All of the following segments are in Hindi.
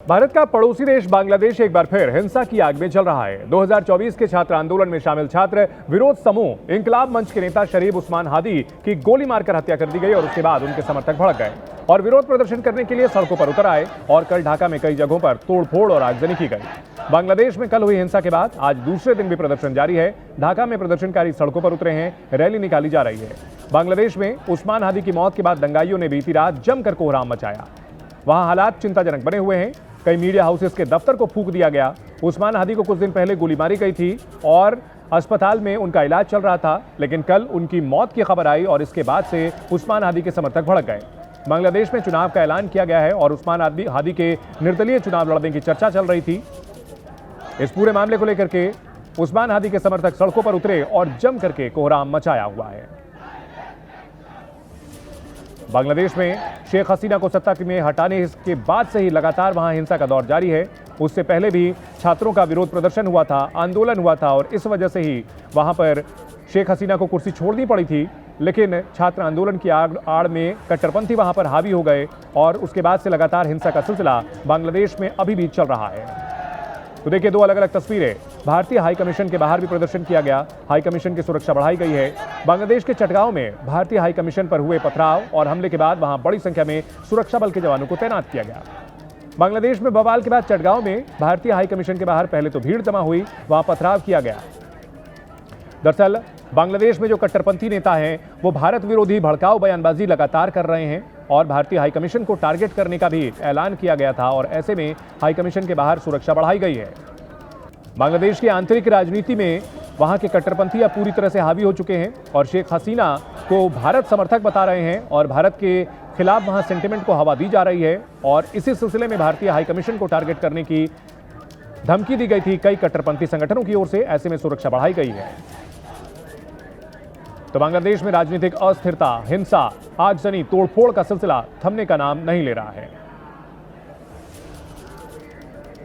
भारत का पड़ोसी देश बांग्लादेश एक बार फिर हिंसा की आग में जल रहा है। 2024 के छात्र आंदोलन में शामिल छात्र विरोध समूह इंकलाब मंच के नेता शरीफ उस्मान हादी की गोली मारकर हत्या कर दी गई और उसके बाद उनके समर्थक भड़क गए और विरोध प्रदर्शन करने के लिए सड़कों पर उतर आए और कल ढाका में कई जगहों पर तोड़फोड़ और आगजनी की गई। बांग्लादेश में कल हुई हिंसा के बाद आज दूसरे दिन भी प्रदर्शन जारी है। ढाका में प्रदर्शनकारी सड़कों पर उतरे हैं, रैली निकाली जा रही है। बांग्लादेश में उस्मान हादी की मौत के बाद दंगाइयों ने बीती रात जमकर कोहराम मचाया। वहां हालात चिंताजनक बने हुए हैं। कई मीडिया हाउसेस के दफ्तर को फूंक दिया गया। उस्मान हादी को कुछ दिन पहले गोली मारी गई थी और अस्पताल में उनका इलाज चल रहा था, लेकिन कल उनकी मौत की खबर आई और इसके बाद से उस्मान हादी के समर्थक भड़क गए। बांग्लादेश में चुनाव का ऐलान किया गया है और उस्मान हादी के निर्दलीय चुनाव लड़ने की चर्चा चल रही थी। इस पूरे मामले को लेकर के उस्मान हादी के समर्थक सड़कों पर उतरे और जम करके कोहराम मचाया हुआ है। बांग्लादेश में शेख हसीना को सत्ता में हटाने के बाद से ही लगातार वहां हिंसा का दौर जारी है। उससे पहले भी छात्रों का विरोध प्रदर्शन हुआ था, आंदोलन हुआ था और इस वजह से ही वहां पर शेख हसीना को कुर्सी छोड़नी पड़ी थी। लेकिन छात्र आंदोलन की आड़ में कट्टरपंथी वहां पर हावी हो गए और उसके बाद से लगातार हिंसा का सिलसिला बांग्लादेश में अभी भी चल रहा है। तो देखिए, दो अलग अलग तस्वीरें। भारतीय हाई कमीशन के बाहर भी प्रदर्शन किया गया। हाई कमीशन की सुरक्षा बढ़ाई गई है। बांग्लादेश के चटगांव में भारतीय हाई कमीशन पर हुए पथराव और हमले के बाद वहां बड़ी संख्या में सुरक्षा बल के जवानों को तैनात किया गया। बांग्लादेश में बवाल के बाद चटगांव में भारतीय हाई कमीशन के बाहर पहले तो भीड़ जमा हुई, वहां पथराव किया गया। दरअसल बांग्लादेश में जो कट्टरपंथी नेता हैं वो भारत विरोधी भड़काऊ बयानबाजी लगातार कर रहे हैं और भारतीय हाई कमीशन को टारगेट करने का भी ऐलान किया गया था और ऐसे में हाई कमीशन के बाहर सुरक्षा बढ़ाई गई है। बांग्लादेश की आंतरिक राजनीति में वहां के कट्टरपंथी अब पूरी तरह से हावी हो चुके हैं और शेख हसीना को भारत समर्थक बता रहे हैं और भारत के खिलाफ वहां सेंटिमेंट को हवा दी जा रही है और इसी सिलसिले में भारतीय हाई कमीशन को टारगेट करने की धमकी दी गई थी कई कट्टरपंथी संगठनों की ओर से। ऐसे में सुरक्षा बढ़ाई गई है। तो बांग्लादेश में राजनीतिक अस्थिरता, हिंसा, आगजनी, तोड़फोड़ का सिलसिला थमने का नाम नहीं ले रहा है।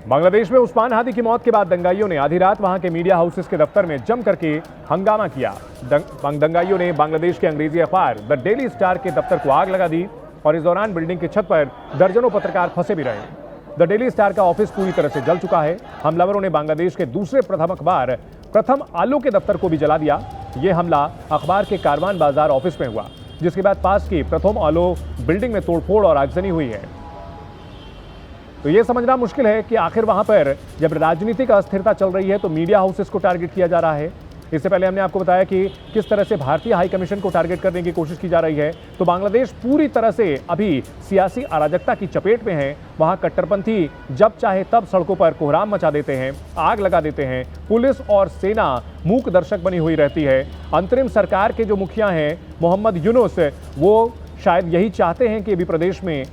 बांग्लादेश में उस्मान हादी की मौत के बाद दंगाइयों ने आधी रात वहां के मीडिया हाउसेस के दफ्तर में जम करके हंगामा किया। दंगाइयों ने बांग्लादेश के अंग्रेजी अखबार द डेली स्टार के दफ्तर को आग लगा दी और इस दौरान बिल्डिंग की छत पर दर्जनों पत्रकार फंसे भी रहे। द डेली स्टार का ऑफिस पूरी तरह से जल चुका है। हमलावरों ने बांग्लादेश के दूसरे प्रथम अखबार प्रथम आलो के दफ्तर को भी जला दिया। यह हमला अखबार के कारवान बाजार ऑफिस में हुआ, जिसके बाद पास की प्रथम आलो बिल्डिंग में तोड़फोड़ और आगजनी हुई है। तो यह समझना मुश्किल है कि आखिर वहां पर जब राजनीतिक अस्थिरता चल रही है तो मीडिया हाउसेस को टारगेट किया जा रहा है। इससे पहले हमने आपको बताया कि किस तरह से भारतीय हाई कमीशन को टारगेट करने की कोशिश की जा रही है। तो बांग्लादेश पूरी तरह से अभी सियासी अराजकता की चपेट में है। वहां कट्टरपंथी जब चाहे तब सड़कों पर कोहराम मचा देते हैं, आग लगा देते हैं। पुलिस और सेना मूक दर्शक बनी हुई रहती है। अंतरिम सरकार के जो मुखिया हैं मोहम्मद यूनुस, वो शायद यही चाहते हैं कि अभी प्रदेश में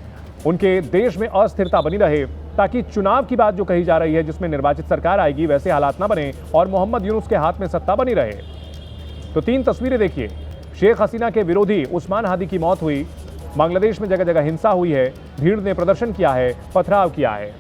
उनके देश में अस्थिरता बनी रहे ताकि चुनाव की बात जो कही जा रही है जिसमें निर्वाचित सरकार आएगी वैसे हालात ना बने और मोहम्मद यूनुस के हाथ में सत्ता बनी रहे। तो तीन तस्वीरें देखिए। शेख हसीना के विरोधी उस्मान हादी की मौत हुई। बांग्लादेश में जगह जगह हिंसा हुई है, भीड़ ने प्रदर्शन किया है, पथराव किया है।